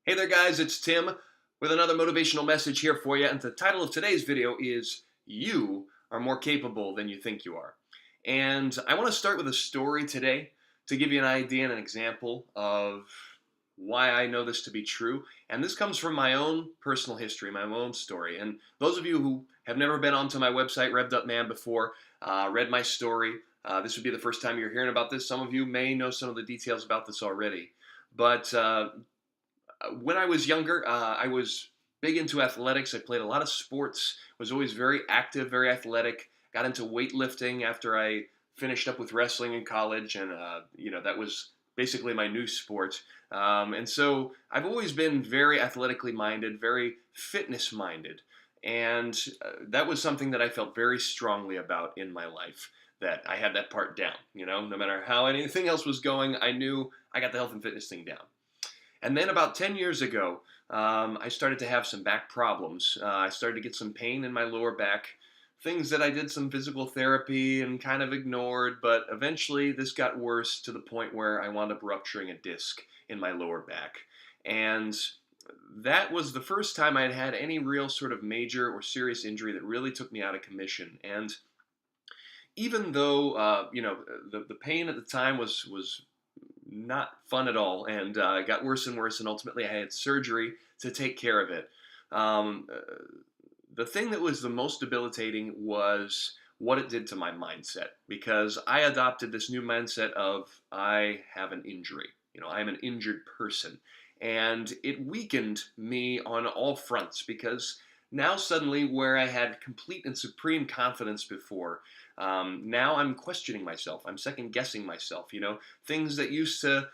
Hey there guys, it's Tim with another motivational message here for you, and the title of today's video is You Are More Capable Than You Think You Are. And I want to start with a story today to give you an idea and an example of why I know this to be true. And this comes from my own personal history, my own story. And those of you who have never been onto my website, Revved Up Man, before, read my story, this would be the first time you're hearing about this. Some of you may know some of the details about this already. But when I was younger, I was big into athletics. I played a lot of sports, was always very active, very athletic. Got into weightlifting after I finished up with wrestling in college, and that was basically my new sport. And so I've always been very athletically minded, very fitness minded, and that was something that I felt very strongly about in my life. That I had that part down. No matter how anything else was going, I knew I got the health and fitness thing down. And then about 10 years ago, I started to have some back problems. I started to get some pain in my lower back, things that I did some physical therapy and kind of ignored, but eventually this got worse to the point where I wound up rupturing a disc in my lower back. And that was the first time I'd had any real sort of major or serious injury that really took me out of commission. And even though the pain at the time was not fun at all, and it got worse and worse, and ultimately I had surgery to take care of it. Um, uh, the thing that was the most debilitating was what it did to my mindset, because I adopted this new mindset of I have an injury. I'm an injured person. And it weakened me on all fronts because now suddenly, where I had complete and supreme confidence before, now I'm questioning myself. I'm second guessing myself. Things that used to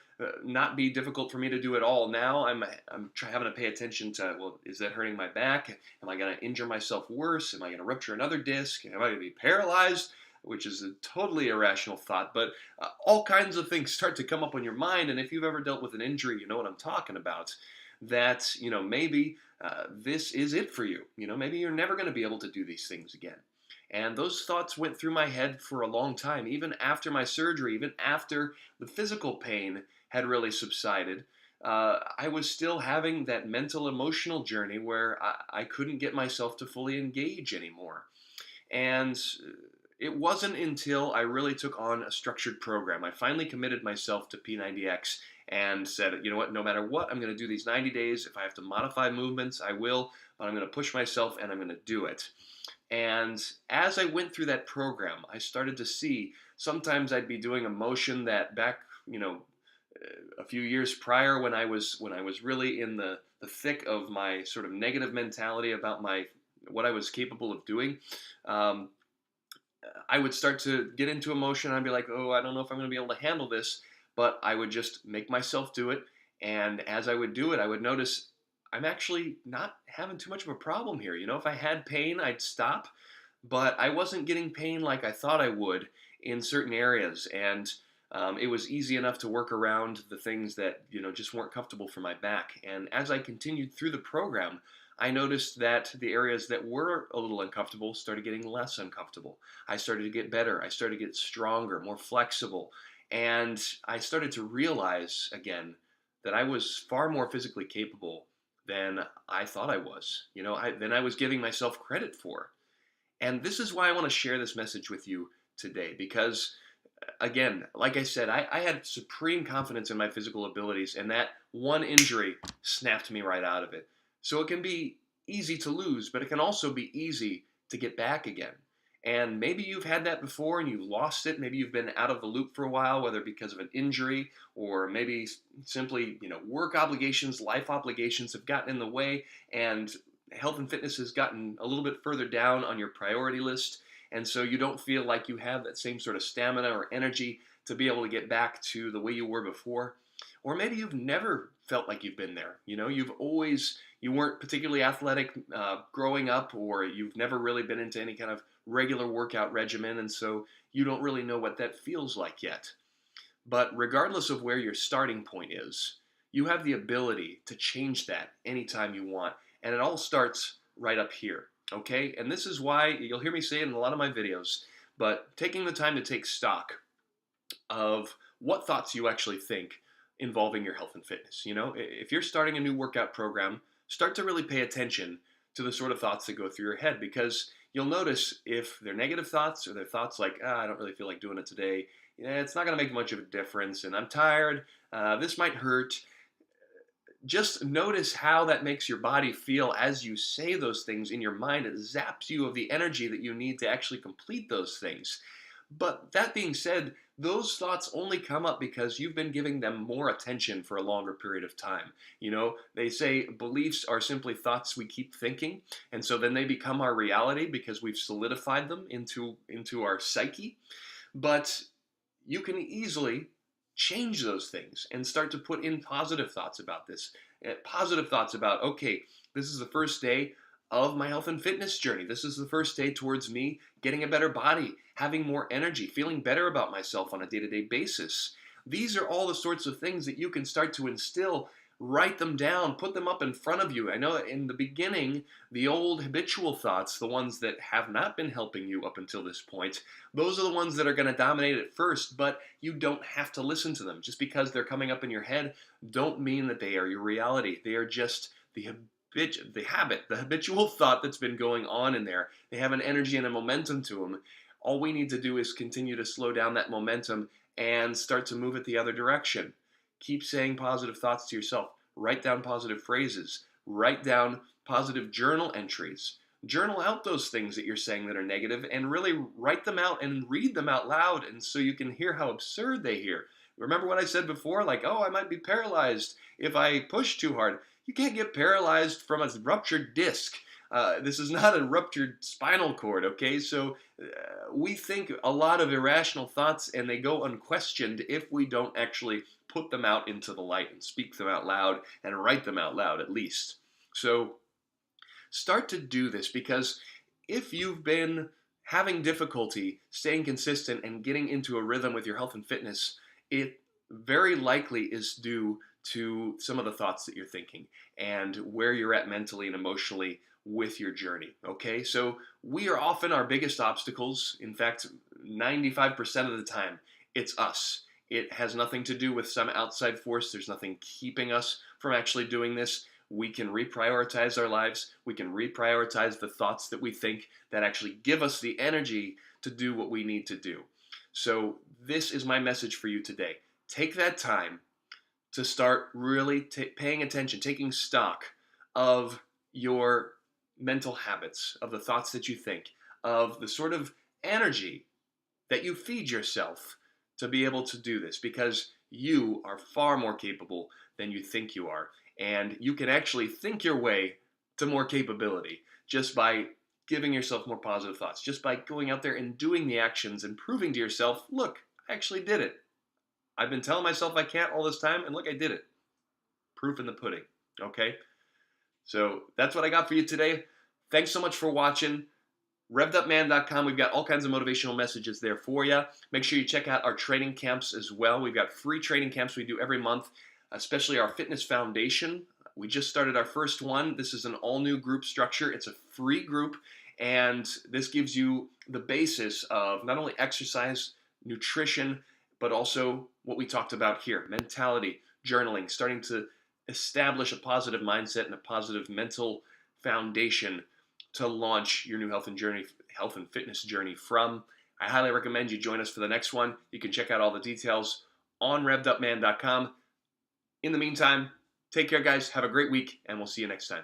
not be difficult for me to do at all. Now I'm having to pay attention to, well, is that hurting my back? Am I going to injure myself worse? Am I going to rupture another disc? Am I going to be paralyzed? Which is a totally irrational thought, but all kinds of things start to come up on your mind. And if you've ever dealt with an injury, you know what I'm talking about. That maybe this is it for you. Maybe you're never going to be able to do these things again. And those thoughts went through my head for a long time, even after my surgery, even after the physical pain had really subsided. I was still having that mental, emotional journey where I couldn't get myself to fully engage anymore. And it wasn't until I really took on a structured program. I finally committed myself to P90X and said, you know what, no matter what, I'm going to do these 90 days. If I have to modify movements, I will, but I'm going to push myself and I'm going to do it. And as I went through that program, I started to see sometimes I'd be doing a motion that back, a few years prior when I was really in the thick of my sort of negative mentality about what I was capable of doing. Um, I would start to get into emotion. I'd be like, oh, I don't know if I'm going to be able to handle this, but I would just make myself do it. And as I would do it, I would notice I'm actually not having too much of a problem here. If I had pain, I'd stop, but I wasn't getting pain like I thought I would in certain areas. And it was easy enough to work around the things that, just weren't comfortable for my back. And as I continued through the program, I noticed that the areas that were a little uncomfortable started getting less uncomfortable. I started to get better. I started to get stronger, more flexible. And I started to realize again that I was far more physically capable than I thought I was. Than I was giving myself credit for. And this is why I want to share this message with you today, because again, like I said, I had supreme confidence in my physical abilities, and that one injury snapped me right out of it. So it can be easy to lose, but it can also be easy to get back again. And maybe you've had that before and you've lost it. Maybe you've been out of the loop for a while, whether because of an injury or maybe simply, work obligations, life obligations have gotten in the way, and health and fitness has gotten a little bit further down on your priority list. And so you don't feel like you have that same sort of stamina or energy to be able to get back to the way you were before. Or maybe you've never felt like you've been there. You weren't particularly athletic growing up, or you've never really been into any kind of regular workout regimen, and so you don't really know what that feels like yet. But regardless of where your starting point is, you have the ability to change that anytime you want. And it all starts right up here, okay? And this is why you'll hear me say it in a lot of my videos, but taking the time to take stock of what thoughts you actually think involving your health and fitness. You know, if you're starting a new workout program, start to really pay attention to the sort of thoughts that go through your head, because you'll notice if they're negative thoughts or they're thoughts like, I don't really feel like doing it today. Yeah, it's not going to make much of a difference, and I'm tired. This might hurt. Just notice how that makes your body feel as you say those things in your mind. It zaps you of the energy that you need to actually complete those things. But that being said, those thoughts only come up because you've been giving them more attention for a longer period of time. You know, they say beliefs are simply thoughts we keep thinking, and so then they become our reality because we've solidified them into our psyche. But you can easily change those things and start to put in positive thoughts about this. Positive thoughts about, okay, this is the first day of my health and fitness journey. This is the first day towards me getting a better body, having more energy, feeling better about myself on a day-to-day basis. These are all the sorts of things that you can start to instill. Write them down, put them up in front of you. I know in the beginning, the old habitual thoughts, the ones that have not been helping you up until this point, those are the ones that are going to dominate at first, but you don't have to listen to them. Just because they're coming up in your head don't mean that they are your reality. They are just the habitual thought that's been going on in there. They have an energy and a momentum to them. All we need to do is continue to slow down that momentum and start to move it the other direction. Keep saying positive thoughts to yourself. Write down positive phrases. Write down positive journal entries. Journal out those things that you're saying that are negative and really write them out and read them out loud, and so you can hear how absurd they hear. Remember what I said before? Like, oh, I might be paralyzed if I push too hard. You can't get paralyzed from a ruptured disc. This is not a ruptured spinal cord, okay? So we think a lot of irrational thoughts and they go unquestioned if we don't actually put them out into the light and speak them out loud and write them out loud at least. So start to do this, because if you've been having difficulty staying consistent and getting into a rhythm with your health and fitness, it very likely is due to some of the thoughts that you're thinking and where you're at mentally and emotionally with your journey, okay? So we are often our biggest obstacles. In fact, 95% of the time, it's us. It has nothing to do with some outside force. There's nothing keeping us from actually doing this. We can reprioritize our lives. We can reprioritize the thoughts that we think that actually give us the energy to do what we need to do. So this is my message for you today. Take that time to start really paying attention, taking stock of your mental habits, of the thoughts that you think, of the sort of energy that you feed yourself to be able to do this, because you are far more capable than you think you are. And you can actually think your way to more capability just by giving yourself more positive thoughts, just by going out there and doing the actions and proving to yourself, look, I actually did it. I've been telling myself I can't all this time, and look, I did it. Proof in the pudding, okay? So that's what I got for you today. Thanks so much for watching. RevvedUpMan.com. We've got all kinds of motivational messages there for you. Make sure you check out our training camps as well. We've got free training camps we do every month, especially our Fitness Foundation. We just started our first one. This is an all-new group structure. It's a free group, and this gives you the basis of not only exercise, nutrition, but also what we talked about here, mentality, journaling, starting to establish a positive mindset and a positive mental foundation to launch your new health and fitness journey from. I highly recommend you join us for the next one. You can check out all the details on RevvedUpMan.com. In the meantime, take care, guys. Have a great week, and we'll see you next time.